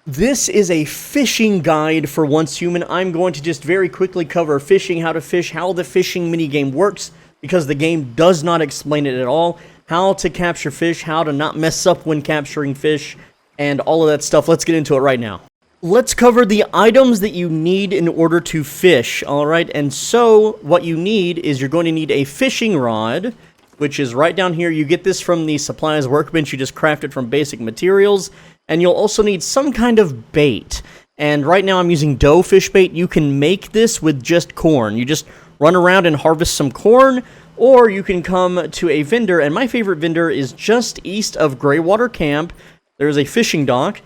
This is a fishing guide for Once Human. I'm going to just very quickly cover fishing, how to fish, how the fishing minigame works, because the game does not explain it at all, how to capture fish, how to not mess up when capturing fish, and all of that stuff. Let's get into it right now. Let's cover the items that you need in order to fish, alright? And so, what you need is you're going to need a fishing rod, which is right down here. You get this from the supplies workbench. You just craft it from basic materials. And you'll also need some kind of bait. And right now I'm using dough fish bait. You can make this with just corn. You just run around and harvest some corn, or you can come to a vendor, and my favorite vendor is just east of Greywater Camp. There is a fishing dock,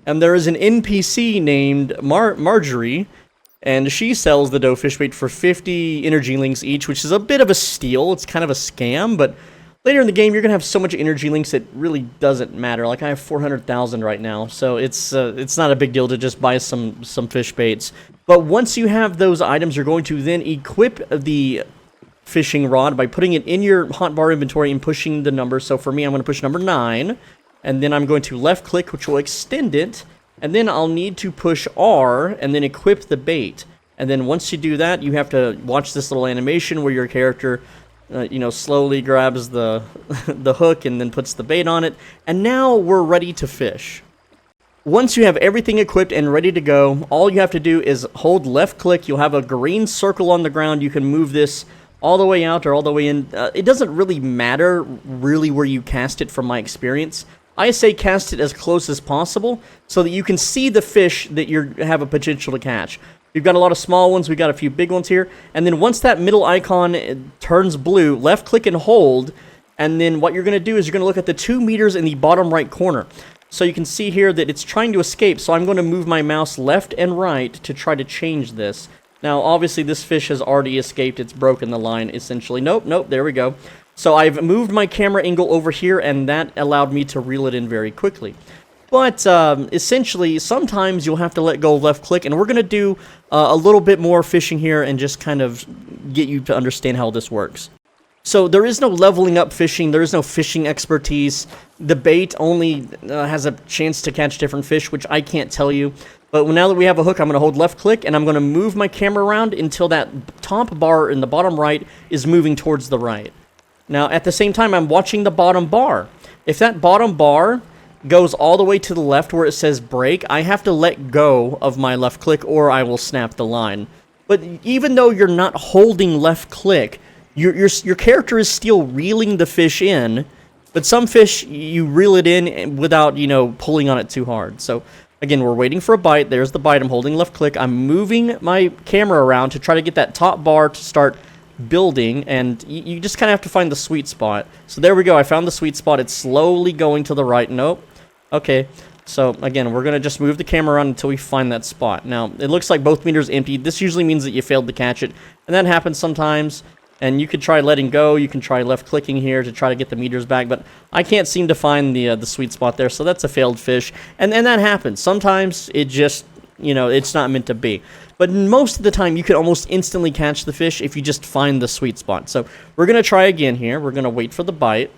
and there is an NPC named Marjorie, and she sells the dough fish bait for 50 energy links each, which is a bit of a steal. It's kind of a scam, but later in the game, you're going to have so much energy links it really doesn't matter. Like, I have 400,000 right now, so it's not a big deal to just buy some fish baits. But once you have those items, you're going to then equip the fishing rod by putting it in your hotbar inventory and pushing the number. So for me, I'm going to push number 9, and then I'm going to left-click, which will extend it, and then I'll need to push R and then equip the bait. And then once you do that, you have to watch this little animation where your character slowly grabs the the hook and then puts the bait on it. And now we're ready to fish. Once you have everything equipped and ready to go, all you have to do is hold left click. You'll have a green circle on the ground. You can move this all the way out or all the way in. It doesn't really matter really where you cast it from my experience. I say cast it as close as possible so that you can see the fish that you have a potential to catch. We've got a lot of small ones, we've got a few big ones here, and then once that middle icon turns blue, left click and hold, and then what you're going to do is you're going to look at the 2 meters in the bottom right corner. So you can see here that it's trying to escape, so I'm going to move my mouse left and right to try to change this. Now obviously this fish has already escaped, it's broken the line essentially. Nope, there we go. So I've moved my camera angle over here, and that allowed me to reel it in very quickly. But essentially, sometimes you'll have to let go of left click, and we're going to do a little bit more fishing here and just kind of get you to understand how this works. So there is no leveling up fishing, there is no fishing expertise. The bait only has a chance to catch different fish, which I can't tell you. But now that we have a hook, I'm going to hold left click, and I'm going to move my camera around until that top bar in the bottom right is moving towards the right. Now, at the same time, I'm watching the bottom bar. If that bottom bar goes all the way to the left where it says break, I have to let go of my left click or I will snap the line. But even though you're not holding left click, your character is still reeling the fish in, but some fish, you reel it in without, pulling on it too hard. So, again, we're waiting for a bite. There's the bite. I'm holding left click. I'm moving my camera around to try to get that top bar to start building, and you just kind of have to find the sweet spot. So there we go. I found the sweet spot. It's slowly going to the right. Nope. Okay. So again, we're going to just move the camera around until we find that spot. Now, it looks like both meters empty. This usually means that you failed to catch it, and that happens sometimes. And you could try letting go. You can try left clicking here to try to get the meters back, but I can't seem to find the sweet spot there, so that's a failed fish. And that happens. Sometimes it just, it's not meant to be. But most of the time, you can almost instantly catch the fish if you just find the sweet spot. So we're going to try again here. We're going to wait for the bite.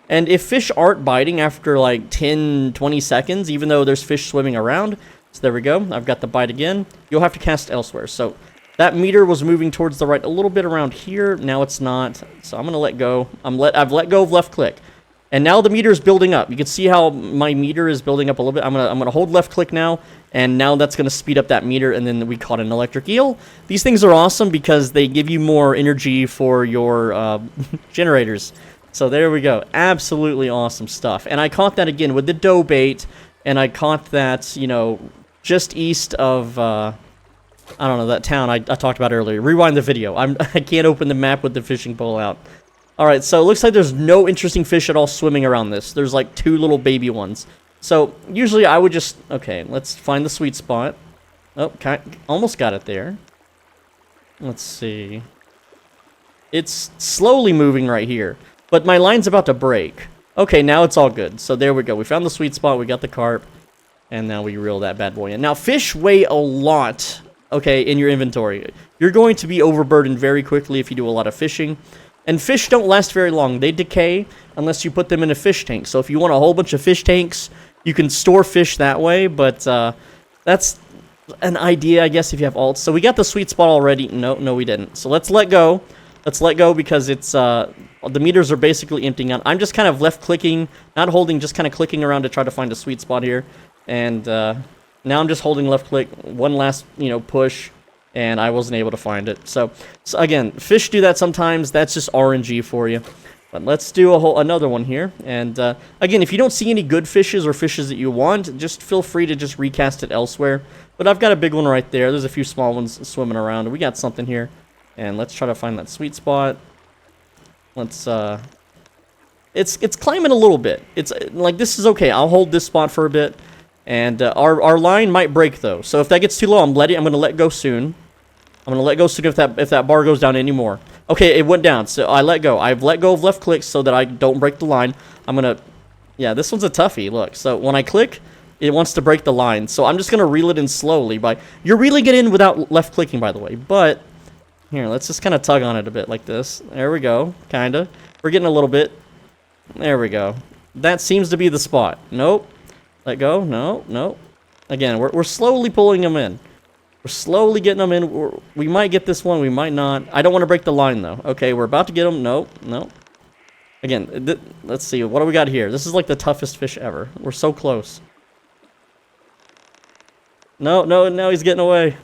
And if fish aren't biting after like 10, 20 seconds, even though there's fish swimming around, so there we go. I've got the bite again. You'll have to cast elsewhere. So that meter was moving towards the right a little bit around here. Now it's not. So I'm going to let go. I've let go of left click. And now the meter is building up. You can see how my meter is building up a little bit. I'm gonna hold left click now, and now that's gonna speed up that meter. And then we caught an electric eel. These things are awesome because they give you more energy for your generators. So there we go. Absolutely awesome stuff. And I caught that again with the dough bait, and I caught that just east of I don't know, that town I talked about earlier. Rewind the video. I can't open the map with the fishing pole out. Alright, so it looks like there's no interesting fish at all swimming around this. There's like 2 little baby ones. So, usually I would just... Okay, let's find the sweet spot. Oh, almost got it there. Let's see. It's slowly moving right here. But my line's about to break. Okay, now it's all good. So there we go. We found the sweet spot, we got the carp, and now we reel that bad boy in. Now, fish weigh a lot, okay, in your inventory. You're going to be overburdened very quickly if you do a lot of fishing. And fish don't last very long. They decay unless you put them in a fish tank. So if you want a whole bunch of fish tanks, you can store fish that way, but that's an idea, I guess, if you have alts. So we got the sweet spot already. No, we didn't. So let's let go. Let's let go because it's the meters are basically emptying out. I'm just kind of left clicking, not holding, just kind of clicking around to try to find a sweet spot here. And now I'm just holding left click, one last, push, and I wasn't able to find it. So again, fish do that sometimes. That's just RNG for you. But let's do another one here. And again, if you don't see any good fishes or fishes that you want, just feel free to just recast it elsewhere. But I've got a big one right there. There's a few small ones swimming around. We got something here. And let's try to find that sweet spot. Let's it's climbing a little bit. It's like, this is okay. I'll hold this spot for a bit. And our line might break though. So if that gets too low, I'm gonna let go soon. I'm gonna let go soon if that bar goes down anymore. Okay, it went down, so I let go. I've let go of left click so that I don't break the line. Yeah, this one's a toughie, look. So when I click, it wants to break the line. So I'm just gonna reel it in slowly you're reeling it in without left clicking, by the way. But, here, let's just kind of tug on it a bit like this. There we go, kinda. We're getting a little bit. There we go. That seems to be the spot. Nope. Let go, no. Again, we're slowly pulling them in. We're slowly getting them in. We might get this one, we might not. I don't want to break the line, though. Okay, we're about to get them. No. Again, let's see. What do we got here? This is like the toughest fish ever. We're so close. No, now he's getting away.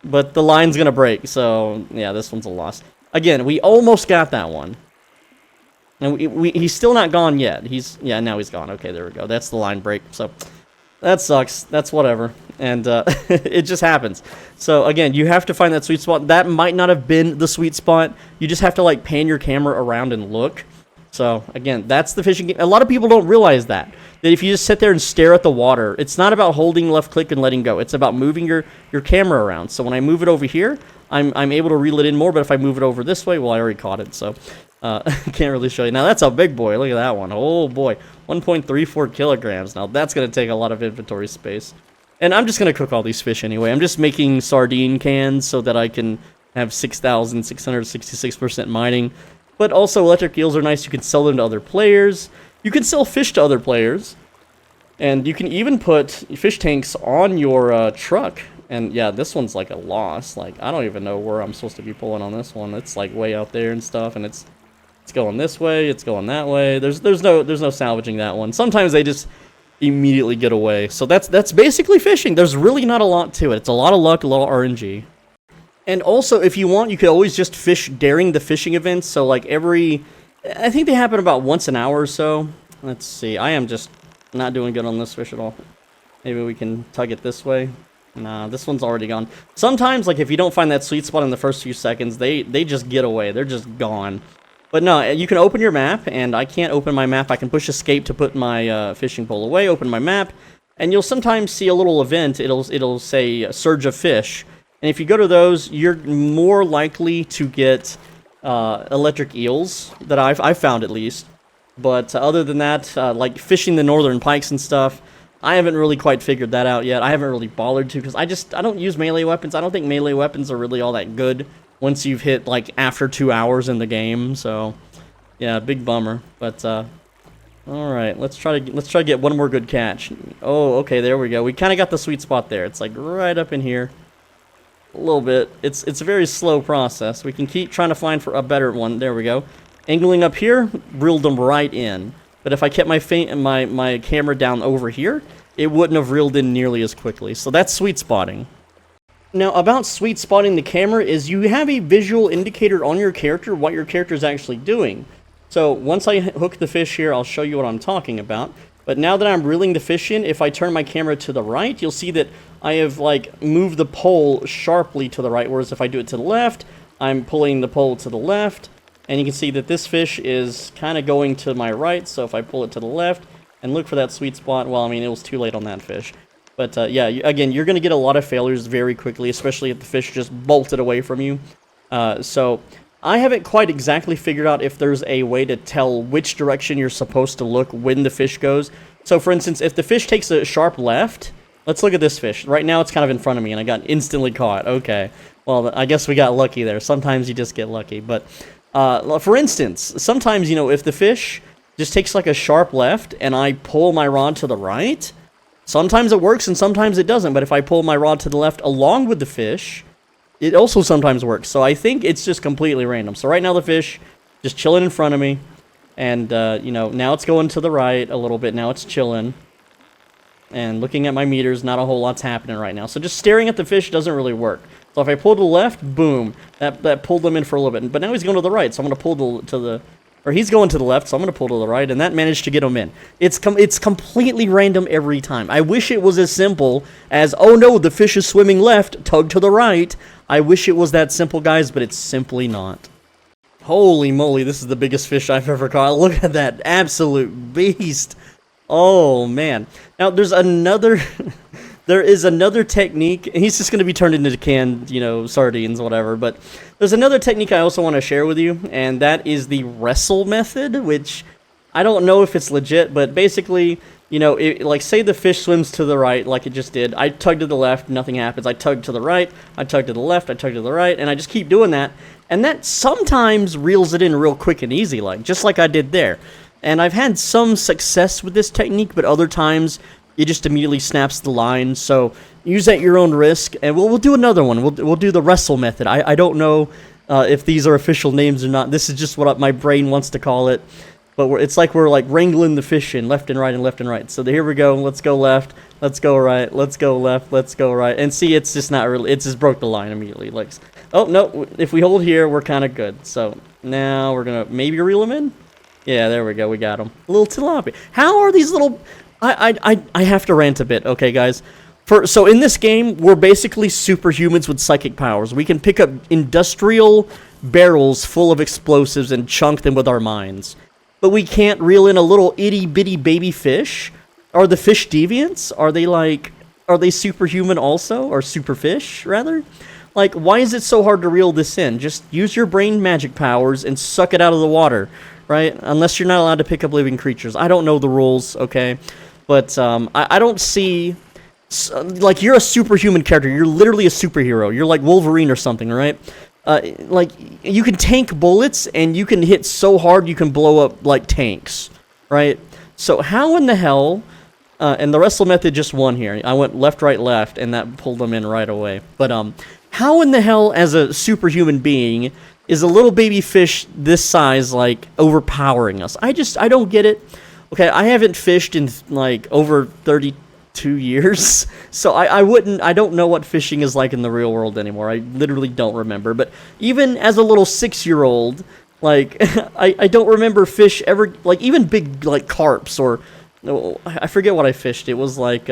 But the line's going to break, so yeah, this one's a loss. Again, we almost got that one. And he's still not gone yet. Yeah, now he's gone. Okay, there we go. That's the line break, so that sucks. That's whatever. And it just happens. So again, you have to find that sweet spot. That might not have been the sweet spot. You just have to like pan your camera around and look. So again, that's the fishing game. A lot of people don't realize that if you just sit there and stare at the water, it's not about holding left click and letting go. It's about moving your camera around. So when I move it over here, I'm able to reel it in more. But if I move it over this way, well, I already caught it. So I can't really show you. Now that's a big boy. Look at that one. Oh boy, 1.34 kilograms. Now that's gonna take a lot of inventory space. And I'm just going to cook all these fish anyway. I'm just making sardine cans so that I can have 6,666% mining. But also, electric eels are nice. You can sell them to other players. You can sell fish to other players. And you can even put fish tanks on your truck. And yeah, this one's like a loss. Like, I don't even know where I'm supposed to be pulling on this one. It's like way out there and stuff. And it's going this way. It's going that way. There's no salvaging that one. Sometimes they just immediately get away. So that's basically fishing. There's really not a lot to it. It's a lot of luck, a lot of RNG. And also, if you want, you could always just fish during the fishing events. So like I think they happen about once an hour or so. Let's see. I am just not doing good on this fish at all. Maybe we can tug it this way. Nah, this one's already gone. Sometimes, like if you don't find that sweet spot in the first few seconds, they just get away. They're just gone. But no, you can open your map, and I can't open my map. I can push escape to put my fishing pole away, open my map, and you'll sometimes see a little event. It'll say surge of fish, and if you go to those, you're more likely to get electric eels, that I've found at least. But other than that, like fishing the northern pikes and stuff, I haven't really quite figured that out yet. I haven't really bothered to, because I don't use melee weapons. I don't think melee weapons are really all that good once you've hit like after 2 hours in the game. So yeah, big bummer. But all right, let's try to get one more good catch. Oh, okay, there we go. We kind of got the sweet spot there. It's like right up in here a little bit. It's a very slow process. We can keep trying to find for a better one. There we go. Angling up here, reeled them right in. But if I kept my camera down over here, it wouldn't have reeled in nearly as quickly. So that's sweet spotting. Now, about sweet spotting the camera is you have a visual indicator on your character what your character is actually doing. So once I hook the fish here, I'll show you what I'm talking about. But now that I'm reeling the fish in, if I turn my camera to the right, you'll see that I have like moved the pole sharply to the right. Whereas if I do it to the left, I'm pulling the pole to the left. And you can see that this fish is kind of going to my right. So if I pull it to the left and look for that sweet spot, well, I mean, it was too late on that fish. But yeah, again, you're going to get a lot of failures very quickly, especially if the fish just bolted away from you. So I haven't quite exactly figured out if there's a way to tell which direction you're supposed to look when the fish goes. So for instance, if the fish takes a sharp left, let's look at this fish. Right now it's kind of in front of me and I got instantly caught. Okay, well, I guess we got lucky there. Sometimes you just get lucky. But for instance, sometimes, you know, if the fish just takes like a sharp left, and I pull my rod to the right. Sometimes it works, and sometimes it doesn't. But if I pull my rod to the left along with the fish, it also sometimes works. So I think it's just completely random. So right now the fish just chilling in front of me. And, you know, now it's going to the right a little bit. Now it's chilling. And looking at my meters, not a whole lot's happening right now. So just staring at the fish doesn't really work. So if I pull to the left, boom. That pulled them in for a little bit. But now he's going to the right, so I'm going to pull to the... Or he's going to the left, so I'm going to pull to the right. And that managed to get him in. It's completely random every time. I wish it was as simple as, oh no, the fish is swimming left, tug to the right. I wish it was that simple, guys, but it's simply not. Holy moly, this is the biggest fish I've ever caught. Look at that absolute beast. Oh, man. Now, there's another... There is another technique. He's just going to be turned into canned, you know, sardines, whatever. But there's another technique I also want to share with you, and that is the wrestle method, which I don't know if it's legit, but basically, you know, like say the fish swims to the right like it just did. I tug to the left, nothing happens. I tug to the right, I tug to the left, I tug to the right, and I just keep doing that. And that sometimes reels it in real quick and easy, like just like I did there. And I've had some success with this technique, but other times it just immediately snaps the line. So use at your own risk, and we'll do another one. We'll do the wrestle method. I don't know if these are official names or not. This is just what my brain wants to call it. But it's like we're like wrangling the fish in left and right and left and right. So here we go. Let's go left. Let's go right. Let's go left. Let's go right. And see, it's just not really. It just broke the line immediately. Like, oh no, if we hold here, we're kind of good. So now we're gonna maybe reel them in. Yeah, there we go. We got them. A little tilapia. How are these little? I have to rant a bit, okay, guys? So in this game, we're basically superhumans with psychic powers. We can pick up industrial barrels full of explosives and chunk them with our minds. But we can't reel in a little itty-bitty baby fish? Are the fish deviants? Are they superhuman also? Or superfish, rather? Like, why is it so hard to reel this in? Just use your brain magic powers and suck it out of the water, right? Unless you're not allowed to pick up living creatures. I don't know the rules, okay? But I don't see... like, you're a superhuman character. You're literally a superhero. You're like Wolverine or something, right? Like, you can tank bullets, and you can hit so hard you can blow up, like, tanks, right? So how in the hell... and the wrestle method just won here. I went left, right, left, and that pulled them in right away. But, how in the hell, as a superhuman being, is a little baby fish this size, like, overpowering us? I don't get it. Okay, I haven't fished in, like, over 32 years, so I don't know what fishing is like in the real world anymore. I literally don't remember. But even as a little 6-year-old, like, I don't remember fish ever, like, even big, like, carps or, I forget what I fished. It was, like,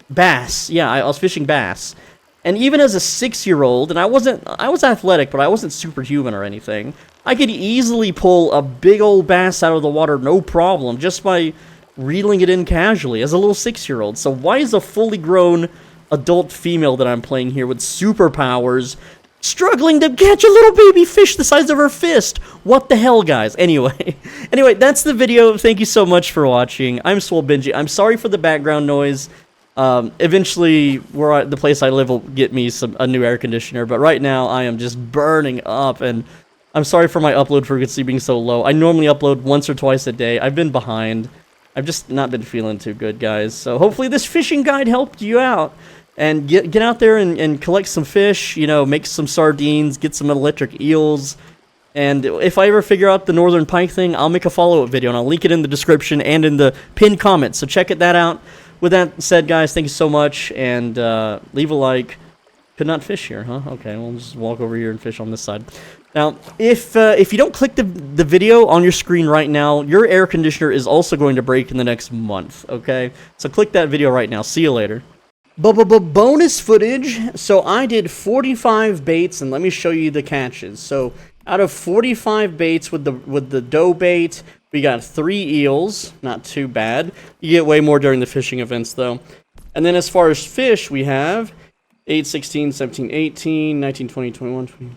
bass. Yeah, I was fishing bass. And even as a 6-year-old, and I was athletic, but I wasn't superhuman or anything, I could easily pull a big old bass out of the water, no problem, just by reeling it in casually as a little 6-year-old. So why is a fully grown adult female that I'm playing here with superpowers struggling to catch a little baby fish the size of her fist? What the hell, guys? Anyway, that's the video. Thank you so much for watching. I'm Swole Benji. I'm sorry for the background noise. Eventually, the place I live will get me a new air conditioner, but right now I am just burning up, and I'm sorry for my upload frequency being so low. I normally upload once or twice a day. I've been behind. I've just not been feeling too good, guys. So hopefully this fishing guide helped you out, and get out there and collect some fish, you know, make some sardines, get some electric eels, and if I ever figure out the northern pike thing, I'll make a follow-up video, and I'll link it in the description and in the pinned comment, so check that out. With that said, guys, thank you so much, and leave a like. Could not fish here, huh? Okay, we'll just walk over here and fish on this side. Now, if you don't click the video on your screen right now, your air conditioner is also going to break in the next month, okay? So click that video right now. See you later. Bonus footage. So I did 45 baits, and let me show you the catches. So out of 45 baits with the dough bait, we got 3 eels, not too bad. You get way more during the fishing events, though. And then as far as fish, we have 8, 16, 17, 18, 19, 20, 21, 20,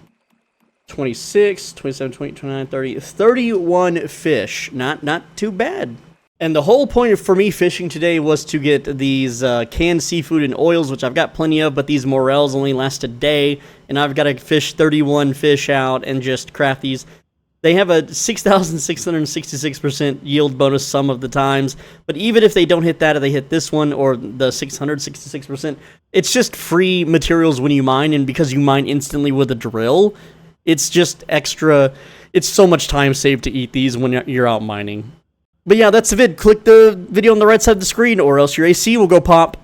26, 27, 28, 29, 30, 31 fish. Not too bad. And the whole point for me fishing today was to get these canned seafood and oils, which I've got plenty of, but these morels only last a day, and I've got to fish 31 fish out and just craft these. They have a 6,666% yield bonus some of the times, but even if they don't hit that, or they hit this one or the 666%, it's just free materials when you mine, and because you mine instantly with a drill, it's just extra. It's so much time saved to eat these when you're out mining. But yeah, that's the vid. Click the video on the right side of the screen, or else your AC will go pop.